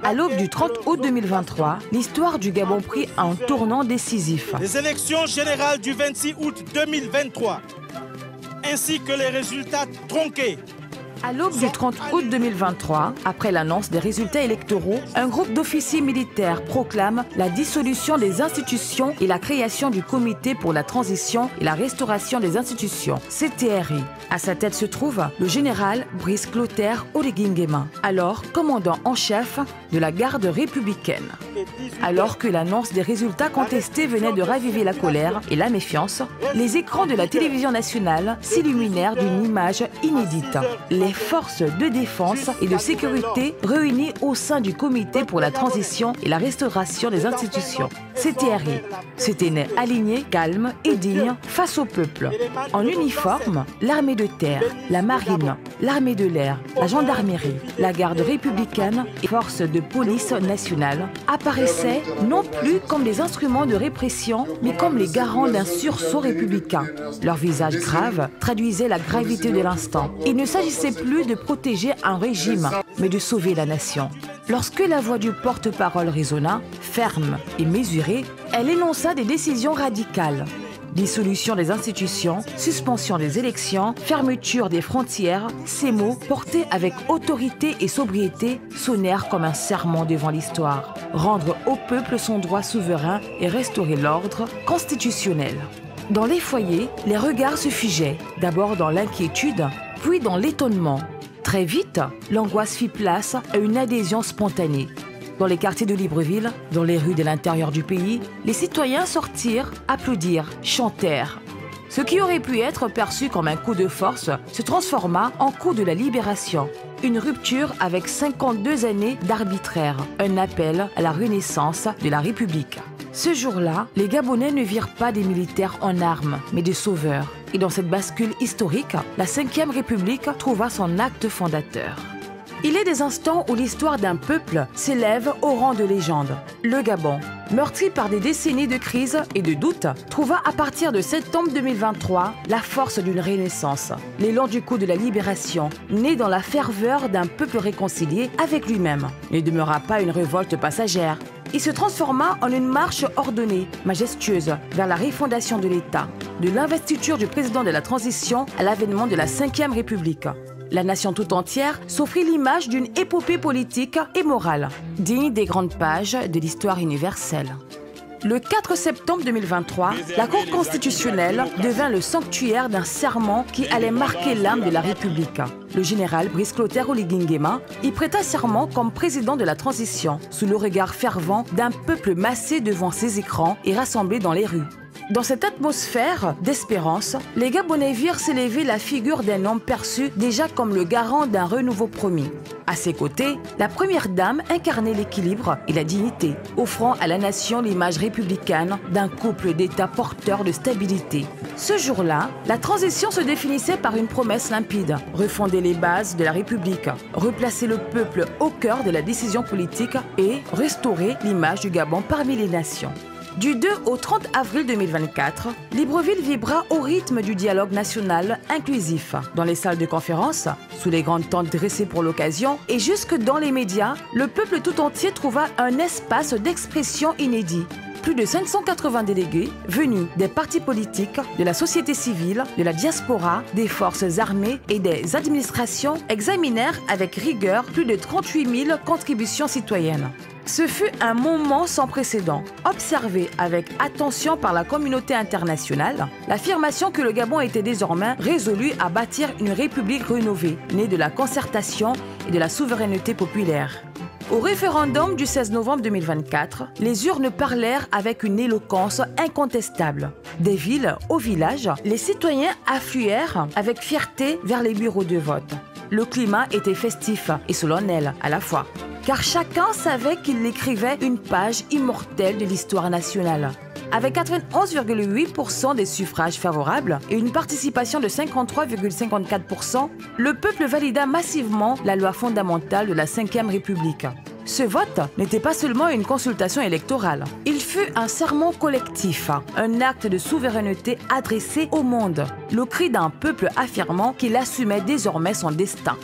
À l'aube du 30 août 2023, l'histoire du Gabon prit un tournant décisif. Les élections générales du 26 août 2023, ainsi que les résultats tronqués. À l'aube du 30 août 2023, après l'annonce des résultats électoraux, un groupe d'officiers militaires proclame la dissolution des institutions et la création du Comité pour la transition et la restauration des institutions, CTRI. À sa tête se trouve le général Brice Clotaire Oligui Nguema, alors commandant en chef de la garde républicaine. Alors que l'annonce des résultats contestés venait de raviver la colère et la méfiance, les écrans de la télévision nationale s'illuminèrent d'une image inédite. Les forces de défense et de sécurité réunies au sein du Comité pour la transition et la restauration des institutions, CTRI, s'étaient alignés, calmes et dignes face au peuple. En uniforme, l'armée de terre, la marine, l'armée de l'air, la gendarmerie, la garde républicaine et forces de police nationale apparaissaient non plus comme des instruments de répression, mais comme les garants d'un sursaut républicain. Leur visage grave traduisait la gravité de l'instant. Il ne s'agissait plus de protéger un régime, mais de sauver la nation. Lorsque la voix du porte-parole résonna, ferme et mesurée, elle énonça des décisions radicales. Dissolution des institutions, suspension des élections, fermeture des frontières, ces mots, portés avec autorité et sobriété, sonnèrent comme un serment devant l'histoire. Rendre au peuple son droit souverain et restaurer l'ordre constitutionnel. Dans les foyers, les regards se figeaient, d'abord dans l'inquiétude, puis dans l'étonnement. Très vite, l'angoisse fit place à une adhésion spontanée. Dans les quartiers de Libreville, dans les rues de l'intérieur du pays, les citoyens sortirent, applaudirent, chantèrent. Ce qui aurait pu être perçu comme un coup de force se transforma en coup de la libération. Une rupture avec 52 années d'arbitraire, un appel à la renaissance de la République. Ce jour-là, les Gabonais ne virent pas des militaires en armes, mais des sauveurs. Et dans cette bascule historique, la Ve République trouva son acte fondateur. Il est des instants où l'histoire d'un peuple s'élève au rang de légende. Le Gabon, meurtri par des décennies de crise et de doutes, trouva à partir de septembre 2023 la force d'une renaissance. L'élan du coup de la libération, né dans la ferveur d'un peuple réconcilié avec lui-même, ne demeura pas une révolte passagère. Il se transforma en une marche ordonnée, majestueuse, vers la refondation de l'État, de l'investiture du président de la transition à l'avènement de la Ve République. La nation tout entière s'offrit l'image d'une épopée politique et morale, digne des grandes pages de l'histoire universelle. Le 4 septembre 2023, la Cour constitutionnelle devint le sanctuaire d'un serment qui allait marquer l'âme de la République. Le général Brice Clotaire Oligui Nguema y prêta serment comme président de la transition, sous le regard fervent d'un peuple massé devant ses écrans et rassemblé dans les rues. Dans cette atmosphère d'espérance, les Gabonais virent s'élever la figure d'un homme perçu déjà comme le garant d'un renouveau promis. À ses côtés, la première dame incarnait l'équilibre et la dignité, offrant à la nation l'image républicaine d'un couple d'États porteurs de stabilité. Ce jour-là, la transition se définissait par une promesse limpide, refonder les bases de la République, replacer le peuple au cœur de la décision politique et restaurer l'image du Gabon parmi les nations. Du 2 au 30 avril 2024, Libreville vibra au rythme du dialogue national inclusif. Dans les salles de conférence, sous les grandes tentes dressées pour l'occasion et jusque dans les médias, le peuple tout entier trouva un espace d'expression inédit. Plus de 580 délégués venus des partis politiques, de la société civile, de la diaspora, des forces armées et des administrations examinèrent avec rigueur plus de 38 000 contributions citoyennes. Ce fut un moment sans précédent, observé avec attention par la communauté internationale, l'affirmation que le Gabon était désormais résolu à bâtir une république rénovée, née de la concertation et de la souveraineté populaire. Au référendum du 16 novembre 2024, les urnes parlèrent avec une éloquence incontestable. Des villes aux villages, les citoyens affluèrent avec fierté vers les bureaux de vote. Le climat était festif et solennel à la fois, car chacun savait qu'il écrivait une page immortelle de l'histoire nationale. Avec 91,8% des suffrages favorables et une participation de 53,54%, le peuple valida massivement la loi fondamentale de la Ve République. Ce vote n'était pas seulement une consultation électorale. Il fut un serment collectif, un acte de souveraineté adressé au monde, le cri d'un peuple affirmant qu'il assumait désormais son destin.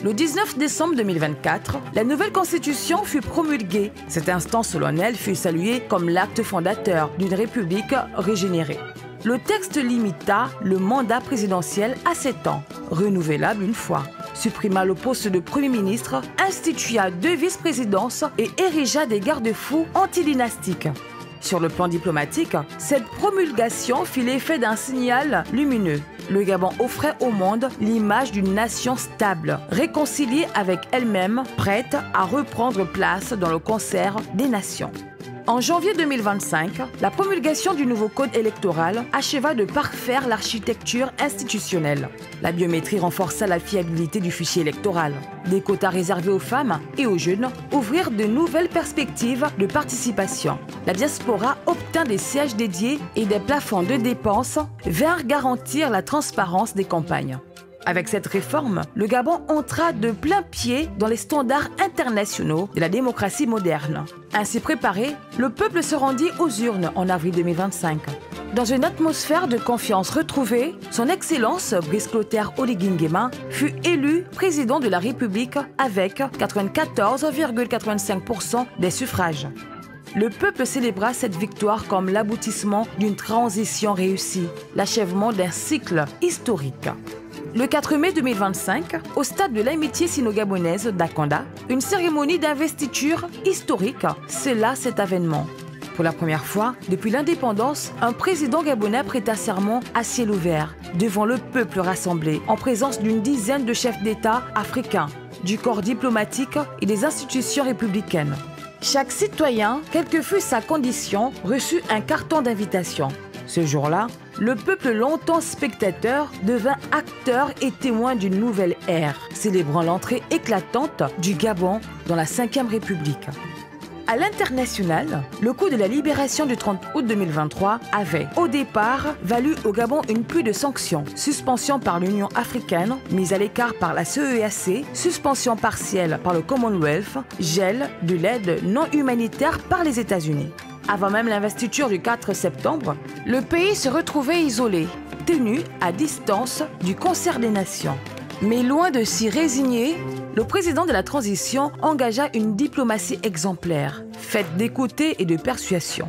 Le 19 décembre 2024, la nouvelle constitution fut promulguée. Cet instant solennel fut salué comme l'acte fondateur d'une république régénérée. Le texte limita le mandat présidentiel à 7 ans, renouvelable une fois, supprima le poste de Premier ministre, institua 2 vice-présidences et érigea des garde-fous antidynastiques. Sur le plan diplomatique, cette promulgation fit l'effet d'un signal lumineux. Le Gabon offrait au monde l'image d'une nation stable, réconciliée avec elle-même, prête à reprendre place dans le concert des nations. En janvier 2025, la promulgation du nouveau code électoral acheva de parfaire l'architecture institutionnelle. La biométrie renforça la fiabilité du fichier électoral. Des quotas réservés aux femmes et aux jeunes ouvrirent de nouvelles perspectives de participation. La diaspora obtint des sièges dédiés et des plafonds de dépenses vinrent garantir la transparence des campagnes. Avec cette réforme, le Gabon entra de plein pied dans les standards internationaux de la démocratie moderne. Ainsi préparé, le peuple se rendit aux urnes en avril 2025. Dans une atmosphère de confiance retrouvée, son Excellence Brice Clotaire Oligui Nguema fut élu président de la République avec 94,85% des suffrages. Le peuple célébra cette victoire comme l'aboutissement d'une transition réussie, l'achèvement d'un cycle historique. Le 4 mai 2025, au stade de l'amitié sino-gabonaise d'Akanda, une cérémonie d'investiture historique scella cet avènement. Pour la première fois, depuis l'indépendance, un président gabonais prêta serment à ciel ouvert, devant le peuple rassemblé, en présence d'une dizaine de chefs d'État africains, du corps diplomatique et des institutions républicaines. Chaque citoyen, quelle que fût sa condition, reçut un carton d'invitation. Ce jour-là, le peuple longtemps spectateur devint acteur et témoin d'une nouvelle ère, célébrant l'entrée éclatante du Gabon dans la Ve République. À l'international, le coup de la libération du 30 août 2023 avait, au départ, valu au Gabon une pluie de sanctions. Suspension par l'Union africaine, mise à l'écart par la CEEAC, suspension partielle par le Commonwealth, gel de l'aide non humanitaire par les États-Unis. Avant même l'investiture du 4 septembre, le pays se retrouvait isolé, tenu à distance du concert des nations. Mais loin de s'y résigner, le président de la transition engagea une diplomatie exemplaire, faite d'écoute et de persuasion.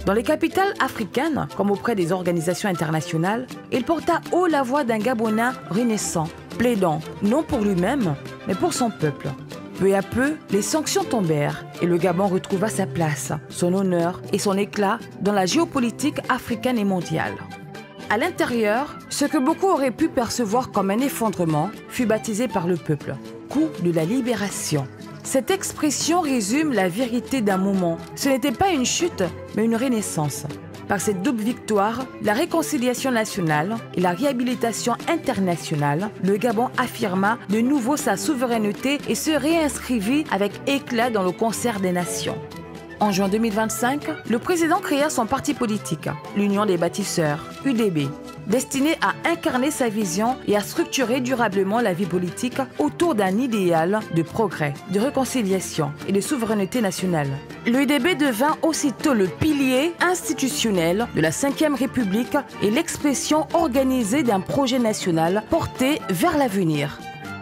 Dans les capitales africaines, comme auprès des organisations internationales, il porta haut la voix d'un Gabonais renaissant, plaidant non pour lui-même, mais pour son peuple. Peu à peu, les sanctions tombèrent et le Gabon retrouva sa place, son honneur et son éclat dans la géopolitique africaine et mondiale. À l'intérieur, ce que beaucoup auraient pu percevoir comme un effondrement fut baptisé par le peuple « coup de la libération ». Cette expression résume la vérité d'un moment. Ce n'était pas une chute, mais une renaissance. Par cette double victoire, la réconciliation nationale et la réhabilitation internationale, le Gabon affirma de nouveau sa souveraineté et se réinscrivit avec éclat dans le concert des nations. En juin 2025, le président créa son parti politique, l'Union des bâtisseurs, UDB, destiné à incarner sa vision et à structurer durablement la vie politique autour d'un idéal de progrès, de réconciliation et de souveraineté nationale. L'UDB devint aussitôt le pilier institutionnel de la Ve République et l'expression organisée d'un projet national porté vers l'avenir.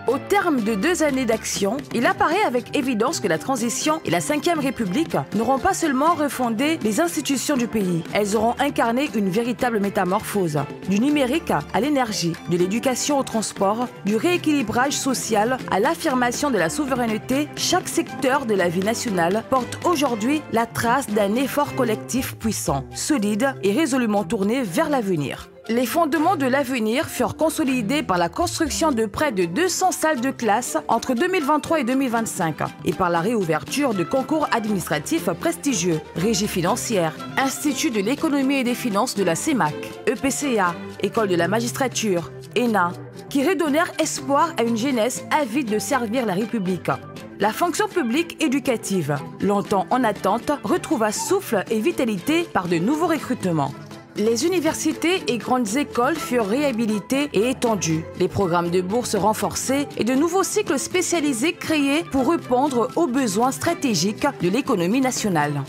Au terme de 2 années d'action, il apparaît avec évidence que la transition et la Ve République n'auront pas seulement refondé les institutions du pays, elles auront incarné une véritable métamorphose. Du numérique à l'énergie, de l'éducation au transport, du rééquilibrage social à l'affirmation de la souveraineté, chaque secteur de la vie nationale porte aujourd'hui la trace d'un effort collectif puissant, solide et résolument tourné vers l'avenir. Les fondements de l'avenir furent consolidés par la construction de près de 200 salles de classe entre 2023 et 2025 et par la réouverture de concours administratifs prestigieux, Régie financière, Institut de l'économie et des finances de la CEMAC, EPCA, École de la magistrature, ENA, qui redonnèrent espoir à une jeunesse avide de servir la République. La fonction publique éducative, longtemps en attente, retrouva souffle et vitalité par de nouveaux recrutements. Les universités et grandes écoles furent réhabilitées et étendues, les programmes de bourse renforcés et de nouveaux cycles spécialisés créés pour répondre aux besoins stratégiques de l'économie nationale.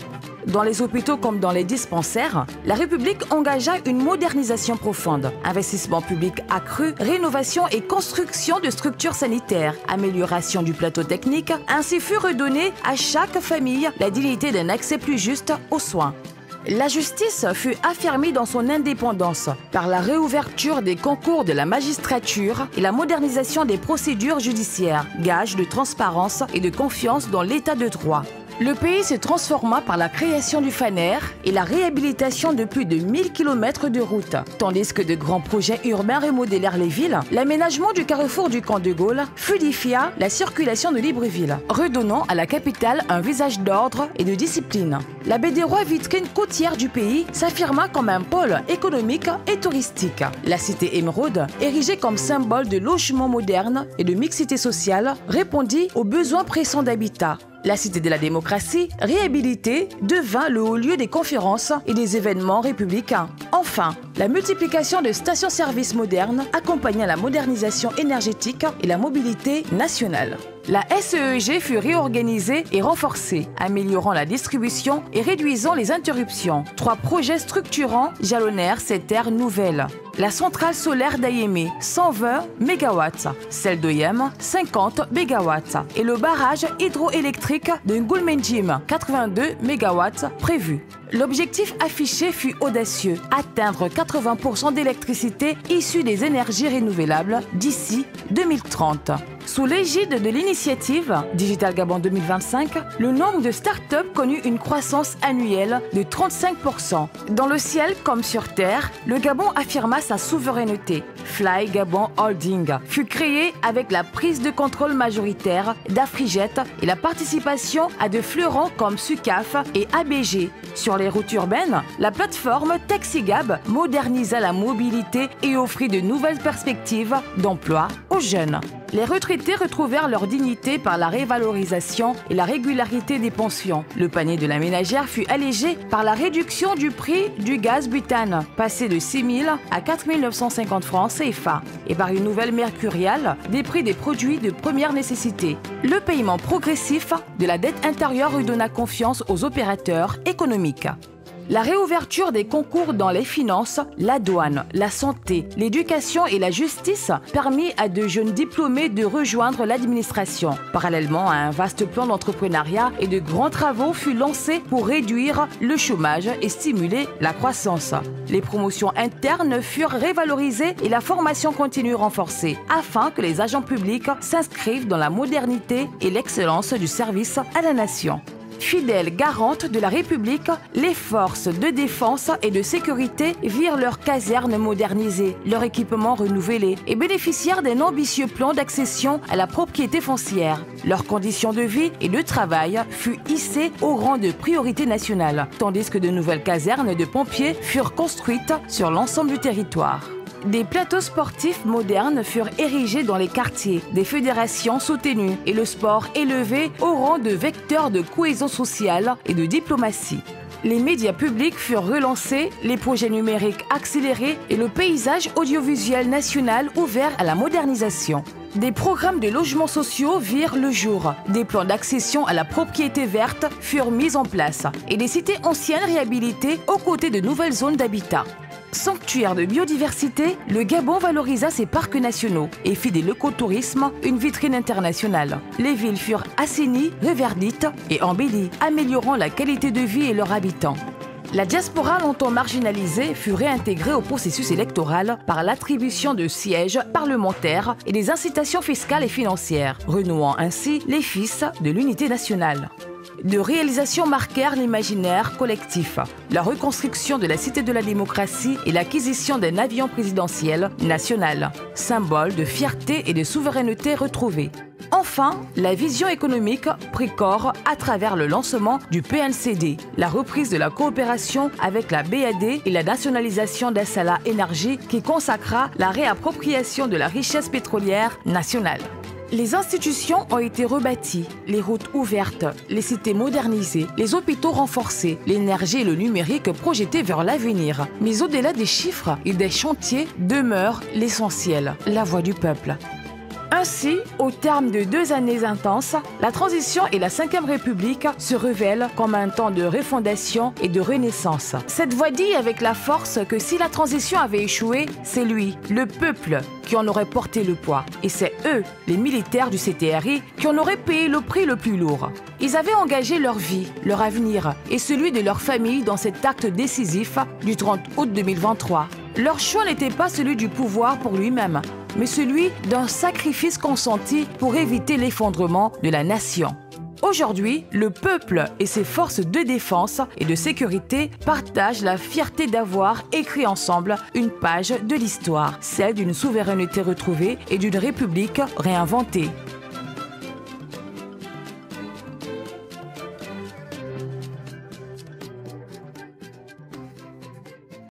dans les hôpitaux comme dans les dispensaires, la République engagea une modernisation profonde. Investissement public accru, rénovation et construction de structures sanitaires, amélioration du plateau technique, ainsi fut redonnée à chaque famille la dignité d'un accès plus juste aux soins. La justice fut affermie dans son indépendance par la réouverture des concours de la magistrature et la modernisation des procédures judiciaires, gage de transparence et de confiance dans l'état de droit. Le pays se transforma par la création du FANER et la réhabilitation de plus de 1000 km de routes. Tandis que de grands projets urbains remodélèrent les villes, l'aménagement du carrefour du Camp de Gaulle fluidifia la circulation de Libreville, redonnant à la capitale un visage d'ordre et de discipline. La baie des Rois, vitrine côtière du pays, s'affirma comme un pôle économique et touristique. La cité émeraude, érigée comme symbole de logement moderne et de mixité sociale, répondit aux besoins pressants d'habitat. La cité de la démocratie, réhabilitée, devint le haut lieu des conférences et des événements républicains. Enfin, la multiplication de stations-service modernes accompagna la modernisation énergétique et la mobilité nationale. La SEEG fut réorganisée et renforcée, améliorant la distribution et réduisant les interruptions. 3 projets structurants jalonnèrent cette ère nouvelle. La centrale solaire d'Ayémé, 120 MW, celle d'Oyem, 50 MW, et le barrage hydroélectrique de Ngulmenjim, 82 MW, prévu. L'objectif affiché fut audacieux, atteindre 80% d'électricité issue des énergies renouvelables d'ici 2030. Sous l'égide de l'initiative Digital Gabon 2025, le nombre de start-up connut une croissance annuelle de 35%. Dans le ciel comme sur terre, le Gabon affirma sa souveraineté. Fly Gabon Holding fut créé avec la prise de contrôle majoritaire d'Afrijet et la participation à de fleurons comme Sucaf et ABG. Sur les routes urbaines, la plateforme TaxiGab modernisa la mobilité et offrit de nouvelles perspectives d'emploi aux jeunes. Les retraités retrouvèrent leur dignité par la révalorisation et la régularité des pensions. Le panier de la ménagère fut allégé par la réduction du prix du gaz butane, passé de 6 000 à 4 950 francs CFA, et par une nouvelle mercuriale des prix des produits de première nécessité. Le paiement progressif de la dette intérieure redonna confiance aux opérateurs économiques. La réouverture des concours dans les finances, la douane, la santé, l'éducation et la justice permit à de jeunes diplômés de rejoindre l'administration. Parallèlement à un vaste plan d'entrepreneuriat et de grands travaux fut lancé pour réduire le chômage et stimuler la croissance. Les promotions internes furent révalorisées et la formation continue renforcée afin que les agents publics s'inscrivent dans la modernité et l'excellence du service à la nation. Fidèles garantes de la République, les forces de défense et de sécurité virent leurs casernes modernisées, leur équipement renouvelé et bénéficièrent d'un ambitieux plan d'accession à la propriété foncière. Leurs conditions de vie et de travail furent hissées au rang de priorité nationale, tandis que de nouvelles casernes de pompiers furent construites sur l'ensemble du territoire. Des plateaux sportifs modernes furent érigés dans les quartiers, des fédérations soutenues et le sport élevé au rang de vecteur de cohésion sociale et de diplomatie. Les médias publics furent relancés, les projets numériques accélérés et le paysage audiovisuel national ouvert à la modernisation. Des programmes de logements sociaux virent le jour, des plans d'accession à la propriété verte furent mis en place et des cités anciennes réhabilitées aux côtés de nouvelles zones d'habitat. Sanctuaire de biodiversité, le Gabon valorisa ses parcs nationaux et fit de l'écotourisme une vitrine internationale. Les villes furent assainies, reverdites et embellies, améliorant la qualité de vie et leurs habitants. La diaspora longtemps marginalisée fut réintégrée au processus électoral par l'attribution de sièges parlementaires et des incitations fiscales et financières, renouant ainsi les fils de l'unité nationale. De réalisations marquèrent l'imaginaire collectif, la reconstruction de la Cité de la démocratie et l'acquisition d'un avion présidentiel national, symbole de fierté et de souveraineté retrouvée. Enfin, la vision économique prit corps à travers le lancement du PNCD, la reprise de la coopération avec la BAD et la nationalisation d'Assala Énergie qui consacra la réappropriation de la richesse pétrolière nationale. Les institutions ont été rebâties, les routes ouvertes, les cités modernisées, les hôpitaux renforcés, l'énergie et le numérique projetés vers l'avenir. Mais au-delà des chiffres et des chantiers demeure l'essentiel, la voix du peuple. Ainsi, au terme de 2 années intenses, la transition et la Ve République se révèlent comme un temps de refondation et de renaissance. Cette voix dit avec la force que si la transition avait échoué, c'est lui, le peuple, qui en aurait porté le poids. Et c'est eux, les militaires du CTRI, qui en auraient payé le prix le plus lourd. Ils avaient engagé leur vie, leur avenir et celui de leur famille dans cet acte décisif du 30 août 2023. Leur choix n'était pas celui du pouvoir pour lui-même, mais celui d'un sacrifice consenti pour éviter l'effondrement de la nation. Aujourd'hui, le peuple et ses forces de défense et de sécurité partagent la fierté d'avoir écrit ensemble une page de l'histoire, celle d'une souveraineté retrouvée et d'une république réinventée.